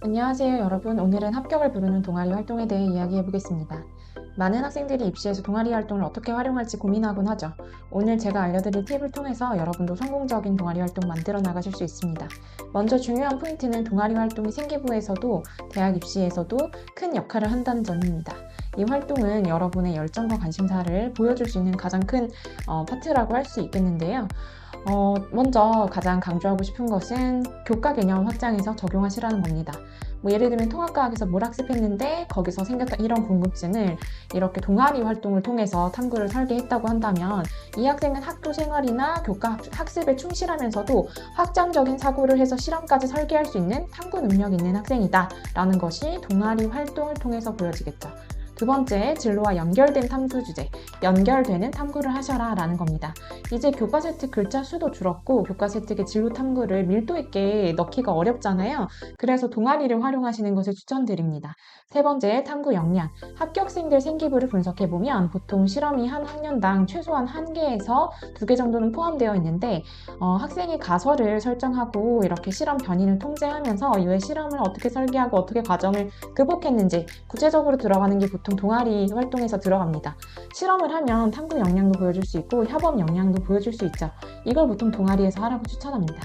안녕하세요, 여러분. 오늘은 합격을 부르는 동아리 활동에 대해 이야기해 보겠습니다. 많은 학생들이 입시에서 동아리 활동을 어떻게 활용할지 고민하곤 하죠. 오늘 제가 알려드릴 팁을 통해서 여러분도 성공적인 동아리 활동 만들어 나가실 수 있습니다. 먼저 중요한 포인트는 동아리 활동이 생기부에서도 대학 입시에서도 큰 역할을 한다는 점입니다. 이 활동은 여러분의 열정과 관심사를 보여줄 수 있는 가장 큰 파트라고 할 수 있겠는데요. 먼저 가장 강조하고 싶은 것은 교과 개념 확장해서 적용하시라는 겁니다. 예를 들면 통합과학에서 뭘 학습했는데 거기서 생겼던 이런 궁금증을 이렇게 동아리 활동을 통해서 탐구를 설계했다고 한다면 이 학생은 학교 생활이나 교과 학습에 충실하면서도 확장적인 사고를 해서 실험까지 설계할 수 있는 탐구 능력이 있는 학생이다 라는 것이 동아리 활동을 통해서 보여지겠죠. 두 번째, 진로와 연결된 탐구 주제, 연결되는 탐구를 하셔라 라는 겁니다. 이제 교과세특 글자 수도 줄었고 교과세특의 진로 탐구를 밀도 있게 넣기가 어렵잖아요. 그래서 동아리를 활용하시는 것을 추천드립니다. 세 번째, 탐구 역량. 합격생들 생기부를 분석해보면 보통 실험이 한 학년당 최소한 1개에서 2개 정도는 포함되어 있는데 학생이 가설을 설정하고 이렇게 실험 변인을 통제하면서 이후에 실험을 어떻게 설계하고 어떻게 과정을 극복했는지 구체적으로 들어가는 게 보통 동아리 활동에서 들어갑니다. 실험을 하면 탐구 역량도 보여줄 수 있고 협업 역량도 보여줄 수 있죠. 이걸 보통 동아리에서 하라고 추천합니다.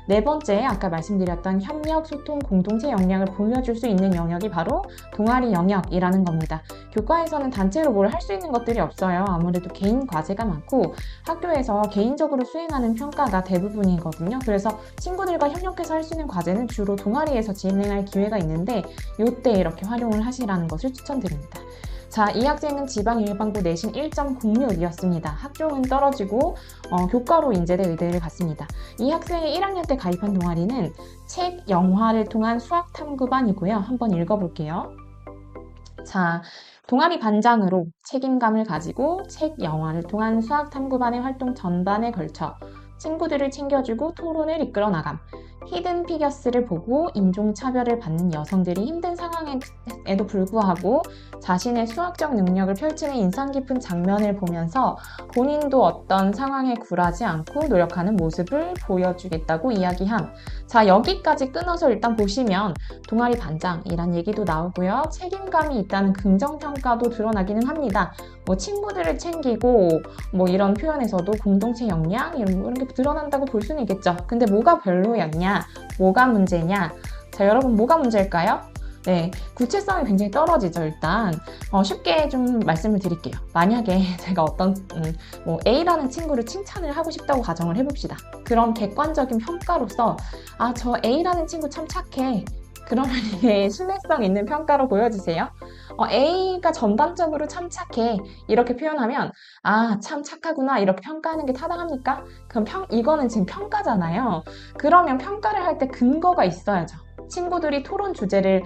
네 번째, 아까 말씀드렸던 협력, 소통, 공동체 역량을 보여줄 수 있는 영역이 바로 동아리 영역이라는 겁니다. 교과에서는 단체로 뭘 할 수 있는 것들이 없어요. 아무래도 개인 과제가 많고 학교에서 개인적으로 수행하는 평가가 대부분이거든요. 그래서 친구들과 협력해서 할 수 있는 과제는 주로 동아리에서 진행할 기회가 있는데 이때 이렇게 활용을 하시라는 것을 추천드립니다. 자, 이 학생은 지방일반고 내신 1.06이었습니다. 학종은 떨어지고 교과로 인제대 의대를 갔습니다. 이 학생이 1학년 때 가입한 동아리는 책, 영화를 통한 수학 탐구반이고요. 한번 읽어볼게요. 자, 동아리 반장으로 책임감을 가지고 책, 영화를 통한 수학 탐구반의 활동 전반에 걸쳐 친구들을 챙겨주고 토론을 이끌어 나감. 히든 피겨스를 보고 인종차별을 받는 여성들이 힘든 상황에도 불구하고 자신의 수학적 능력을 펼치는 인상 깊은 장면을 보면서 본인도 어떤 상황에 굴하지 않고 노력하는 모습을 보여주겠다고 이야기함. 자, 여기까지 끊어서 일단 보시면 동아리 반장이란 얘기도 나오고요. 책임감이 있다는 긍정평가도 드러나기는 합니다. 친구들을 챙기고 이런 표현에서도 공동체 역량 이런 게 드러난다고 볼 수는 있겠죠. 근데 뭐가 별로였냐? 뭐가 문제냐? 자, 여러분 뭐가 문제일까요? 네, 구체성이 굉장히 떨어지죠. 일단 쉽게 좀 말씀을 드릴게요. 만약에 제가 어떤 A라는 친구를 칭찬을 하고 싶다고 가정을 해봅시다. 그런 객관적인 평가로서 저 A라는 친구 참 착해. 그러면 이게 신뢰성 있는 평가로 보여지세요. A가 전반적으로 참 착해 이렇게 표현하면 참 착하구나 이렇게 평가하는 게 타당합니까? 그럼 이거는 지금 평가잖아요. 그러면 평가를 할 때 근거가 있어야죠. 친구들이 토론 주제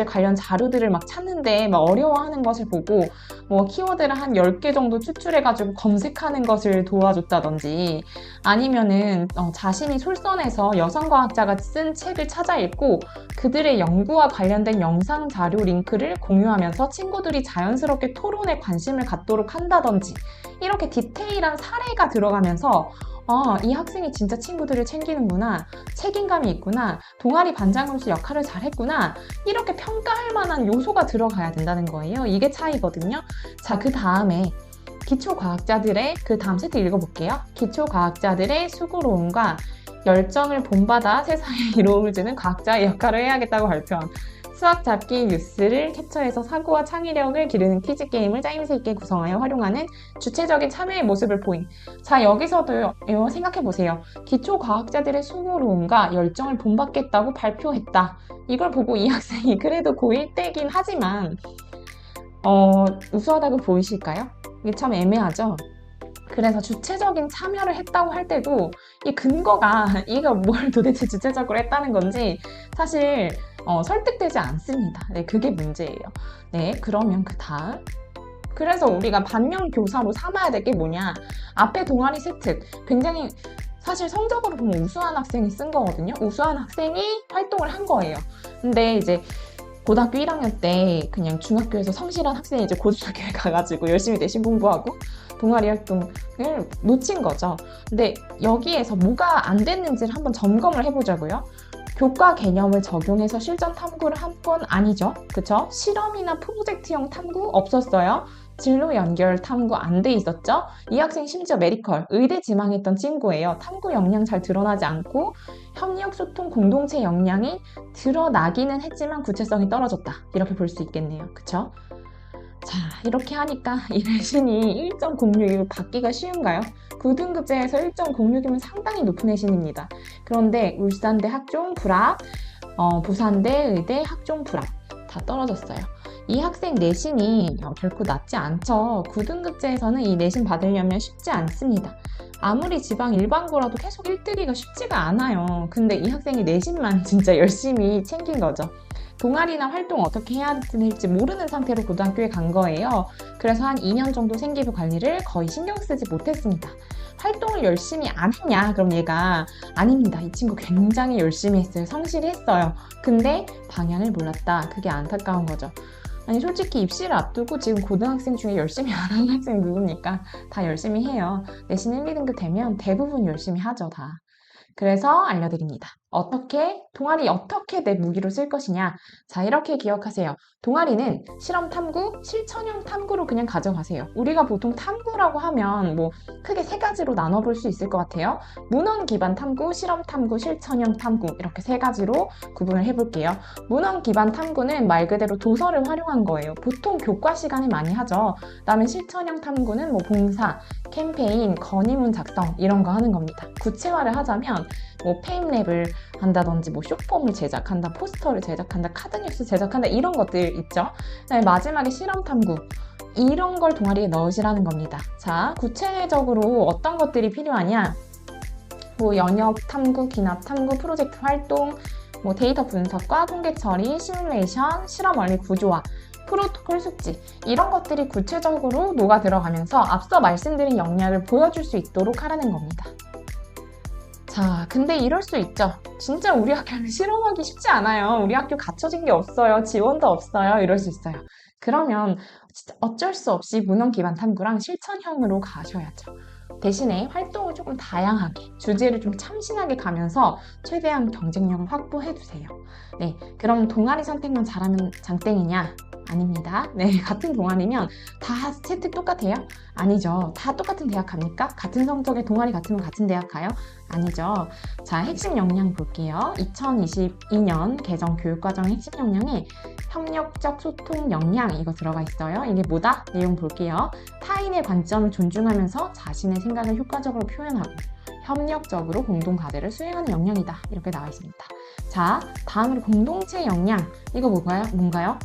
관련 자료들을 막 찾는데 막 어려워하는 것을 보고 키워드를 한 10개 정도 추출해가지고 검색하는 것을 도와줬다든지 아니면은 자신이 솔선해서 여성과학자가 쓴 책을 찾아 읽고 그들의 연구와 관련된 영상 자료 링크를 공유하면서 친구들이 자연스럽게 토론에 관심을 갖도록 한다든지 이렇게 디테일한 사례가 들어가면서 이 학생이 진짜 친구들을 챙기는구나, 책임감이 있구나, 동아리 반장으로서 역할을 잘했구나 이렇게 평가할 만한 요소가 들어가야 된다는 거예요. 이게 차이거든요. 자, 그 다음에 기초과학자들의 그 다음 세트 읽어볼게요. 기초과학자들의 수고로움과 열정을 본받아 세상에 이로움을 주는 과학자의 역할을 해야겠다고 발표한 수학 잡기 뉴스를 캡처해서 사고와 창의력을 기르는 퀴즈 게임을 짜임새 있게 구성하여 활용하는 주체적인 참여의 모습을 보인. 자, 여기서도 생각해보세요. 기초과학자들의 수고로움과 열정을 본받겠다고 발표했다. 이걸 보고 이 학생이 그래도 고1 때긴 하지만 우수하다고 보이실까요? 이게 참 애매하죠? 그래서 주체적인 참여를 했다고 할 때도 이 근거가 이가 뭘 도대체 주체적으로 했다는 건지 사실 설득되지 않습니다. 네, 그게 문제예요. 네, 그러면 그 다음. 그래서 우리가 반면 교사로 삼아야 될 게 뭐냐? 앞에 동아리 세특 굉장히 사실 성적으로 보면 우수한 학생이 쓴 거거든요. 우수한 학생이 활동을 한 거예요. 근데 이제 고등학교 1학년 때 그냥 중학교에서 성실한 학생이 이제 고등학교에 가가지고 열심히 내신 공부하고 동아리 활동을 놓친 거죠. 근데 여기에서 뭐가 안 됐는지를 한번 점검을 해보자고요. 교과 개념을 적용해서 실전 탐구를 한 건 아니죠. 그쵸? 실험이나 프로젝트형 탐구 없었어요. 진로 연결 탐구 안 돼 있었죠? 이 학생 심지어 메디컬, 의대 지망했던 친구예요. 탐구 역량 잘 드러나지 않고 협력, 소통, 공동체 역량이 드러나기는 했지만 구체성이 떨어졌다. 이렇게 볼 수 있겠네요. 그쵸? 자, 이렇게 하니까 이 내신이 1.06이고 받기가 쉬운가요? 9등급제에서 1.06이면 상당히 높은 내신입니다. 그런데 울산대 학종 불합, 부산대 의대 학종 불합 다 떨어졌어요. 이 학생 내신이 결코 낮지 않죠. 9등급제에서는 이 내신 받으려면 쉽지 않습니다. 아무리 지방 일반고라도 계속 1등이가 쉽지가 않아요. 근데 이 학생이 내신만 진짜 열심히 챙긴 거죠. 동아리나 활동 어떻게 해야 될지 모르는 상태로 고등학교에 간 거예요. 그래서 한 2년 정도 생기부 관리를 거의 신경 쓰지 못했습니다. 활동을 열심히 안 했냐? 그럼 얘가 아닙니다. 이 친구 굉장히 열심히 했어요. 성실히 했어요. 근데 방향을 몰랐다. 그게 안타까운 거죠. 아니 솔직히 입시를 앞두고 지금 고등학생 중에 열심히 안 하는 학생 누굽니까? 다 열심히 해요. 내신 1, 2등급 되면 대부분 열심히 하죠, 다. 그래서 알려드립니다. 동아리 어떻게 내 무기로 쓸 것이냐. 자, 이렇게 기억하세요. 동아리는 실험 탐구, 실천형 탐구로 그냥 가져가세요. 우리가 보통 탐구라고 하면 뭐 크게 세 가지로 나눠볼 수 있을 것 같아요. 문헌 기반 탐구, 실험 탐구, 실천형 탐구 이렇게 세 가지로 구분을 해볼게요. 문헌 기반 탐구는 말 그대로 도서를 활용한 거예요. 보통 교과 시간에 많이 하죠. 그다음에 실천형 탐구는 뭐 봉사, 캠페인, 건의문 작성 이런 거 하는 겁니다. 구체화를 하자면 뭐 페임랩을 한다든지 뭐 쇼폼을 제작한다, 포스터를 제작한다, 카드뉴스 제작한다 이런 것들 있죠. 마지막에 실험 탐구 이런 걸 동아리에 넣으시라는 겁니다. 자, 구체적으로 어떤 것들이 필요하냐? 뭐 연역 탐구, 기납 탐구, 프로젝트 활동, 뭐 데이터 분석과 통계 처리, 시뮬레이션, 실험 원리 구조화, 프로토콜 숙지 이런 것들이 구체적으로 녹아 들어가면서 앞서 말씀드린 역량을 보여줄 수 있도록 하라는 겁니다. 자, 근데 이럴 수 있죠. 진짜 우리 학교는 실험하기 쉽지 않아요. 우리 학교 갖춰진 게 없어요. 지원도 없어요. 이럴 수 있어요. 그러면 진짜 어쩔 수 없이 문헌 기반 탐구랑 실천형으로 가셔야죠. 대신에 활동을 조금 다양하게, 주제를 좀 참신하게 가면서 최대한 경쟁력을 확보해 두세요. 네, 그럼 동아리 선택만 잘하면 장땡이냐? 아닙니다. 네, 같은 동아리면 다 채택 똑같아요? 아니죠. 다 똑같은 대학 갑니까? 같은 성적의 동아리 같으면 같은 대학 가요? 아니죠. 자, 핵심 역량 볼게요. 2022년 개정 교육과정 핵심 역량에 협력적 소통 역량 이거 들어가 있어요. 이게 뭐다? 내용 볼게요. 타인의 관점을 존중하면서 자신의 생각을 효과적으로 표현하고 협력적으로 공동 과제를 수행하는 역량이다. 이렇게 나와 있습니다. 자, 다음으로 공동체 역량. 이거 뭔가요?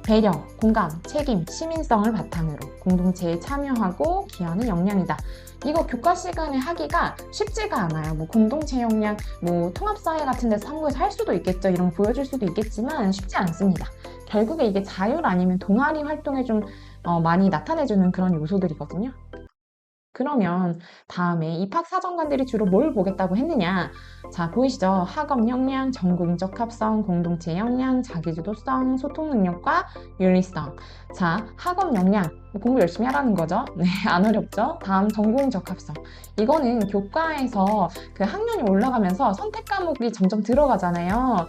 배려, 공감, 책임, 시민성을 바탕으로 공동체에 참여하고 기여하는 역량이다. 이거 교과 시간에 하기가 쉽지가 않아요. 뭐 공동체 역량, 뭐 통합사회 같은 데서 탐구해서 할 수도 있겠죠. 이런 거 보여줄 수도 있겠지만 쉽지 않습니다. 결국에 이게 자율 아니면 동아리 활동에 좀 많이 나타내주는 그런 요소들이거든요. 그러면 다음에 입학사정관들이 주로 뭘 보겠다고 했느냐? 자, 보이시죠? 학업 역량, 전공적 합성, 공동체 역량, 자기주도성, 소통 능력과 윤리성. 자, 학업 역량. 공부 열심히 하라는 거죠? 네, 안 어렵죠? 다음 전공적 합성. 이거는 교과에서 그 학년이 올라가면서 선택 과목이 점점 들어가잖아요.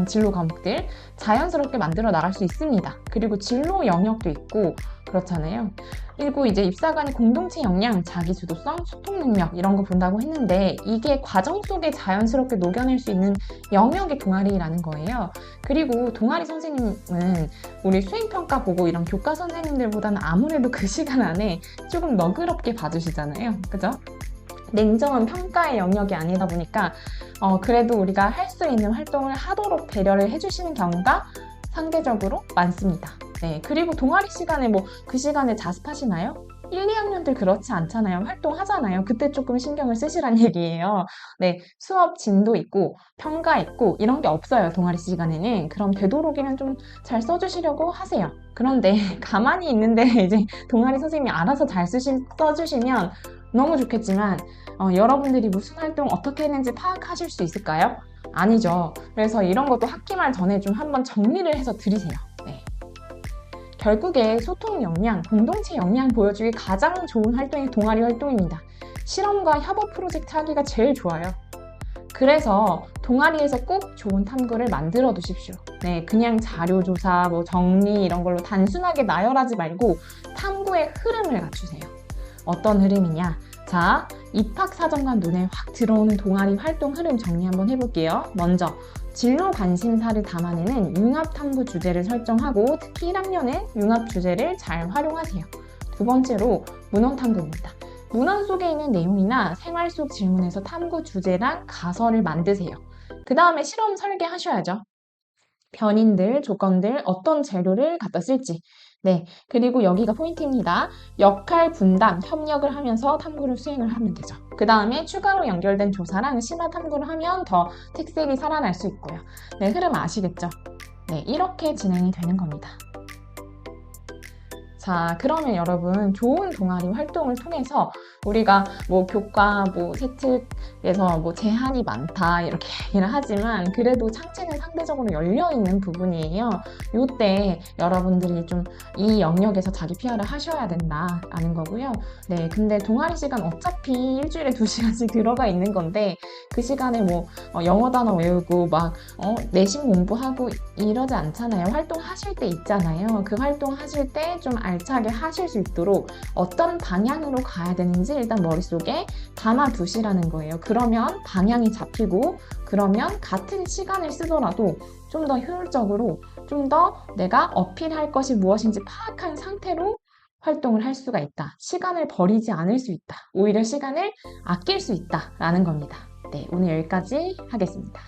진로 과목들 자연스럽게 만들어 나갈 수 있습니다. 그리고 진로 영역도 있고 그렇잖아요. 그리고 이제 입사관의 공동체 역량, 자기주도성, 소통 능력 이런 거 본다고 했는데 이게 과정 속에 자연스럽게 녹여낼 수 있는 영역의 동아리라는 거예요. 그리고 동아리 선생님은 우리 수행평가 보고 이런 교과 선생님들보다는 아무래도 그 시간 안에 조금 너그럽게 봐주시잖아요. 그죠? 냉정한 평가의 영역이 아니다 보니까 그래도 우리가 할 수 있는 활동을 하도록 배려를 해주시는 경우가 상대적으로 많습니다. 네, 그리고 동아리 시간에 뭐 그 시간에 자습하시나요? 1, 2학년들 그렇지 않잖아요. 활동하잖아요. 그때 조금 신경을 쓰시란 얘기예요. 네, 수업 진도 있고 평가 있고 이런 게 없어요. 동아리 시간에는. 그럼 되도록이면 좀 잘 써주시려고 하세요. 그런데 가만히 있는데 이제 동아리 선생님이 알아서 잘 써주시면 너무 좋겠지만 여러분들이 무슨 활동 어떻게 했는지 파악하실 수 있을까요? 아니죠. 그래서 이런 것도 학기 말 전에 좀 한번 정리를 해서 드리세요. 네. 결국에 소통 역량, 공동체 역량 보여주기 가장 좋은 활동이 동아리 활동입니다. 실험과 협업 프로젝트 하기가 제일 좋아요. 그래서 동아리에서 꼭 좋은 탐구를 만들어 두십시오. 네, 그냥 자료조사, 뭐 정리 이런 걸로 단순하게 나열하지 말고 탐구의 흐름을 갖추세요. 어떤 흐름이냐? 자, 입학사정관 눈에 확 들어오는 동아리 활동 흐름 정리 한번 해볼게요. 먼저, 진로 관심사를 담아내는 융합탐구 주제를 설정하고 특히 1학년은 융합 주제를 잘 활용하세요. 두 번째로, 문헌탐구입니다. 문헌 속에 있는 내용이나 생활 속 질문에서 탐구 주제랑 가설을 만드세요. 그 다음에 실험 설계하셔야죠. 변인들, 조건들, 어떤 재료를 갖다 쓸지. 네, 그리고 여기가 포인트입니다. 역할 분담, 협력을 하면서 탐구를 수행을 하면 되죠. 그 다음에 추가로 연결된 조사랑 심화 탐구를 하면 더 특색이 살아날 수 있고요. 네, 흐름 아시겠죠? 네, 이렇게 진행이 되는 겁니다. 자, 그러면 여러분 좋은 동아리 활동을 통해서 우리가 뭐 교과 뭐 세특에서 뭐 제한이 많다 이렇게 얘기를 하지만 그래도 창체는 상대적으로 열려 있는 부분이에요. 이때 여러분들이 좀 이 영역에서 자기 PR을 하셔야 된다라는 거고요. 네, 근데 동아리 시간 어차피 일주일에 2시간씩 들어가 있는 건데 그 시간에 뭐 영어 단어 외우고 막 내신 공부하고 이러지 않잖아요. 활동하실 때 있잖아요. 그 활동하실 때 좀 알차게 하실 수 있도록 어떤 방향으로 가야 되는지 일단 머릿속에 담아 두시라는 거예요. 그러면 방향이 잡히고 그러면 같은 시간을 쓰더라도 좀 더 효율적으로 좀 더 내가 어필할 것이 무엇인지 파악한 상태로 활동을 할 수가 있다. 시간을 버리지 않을 수 있다. 오히려 시간을 아낄 수 있다라는 겁니다. 네, 오늘 여기까지 하겠습니다.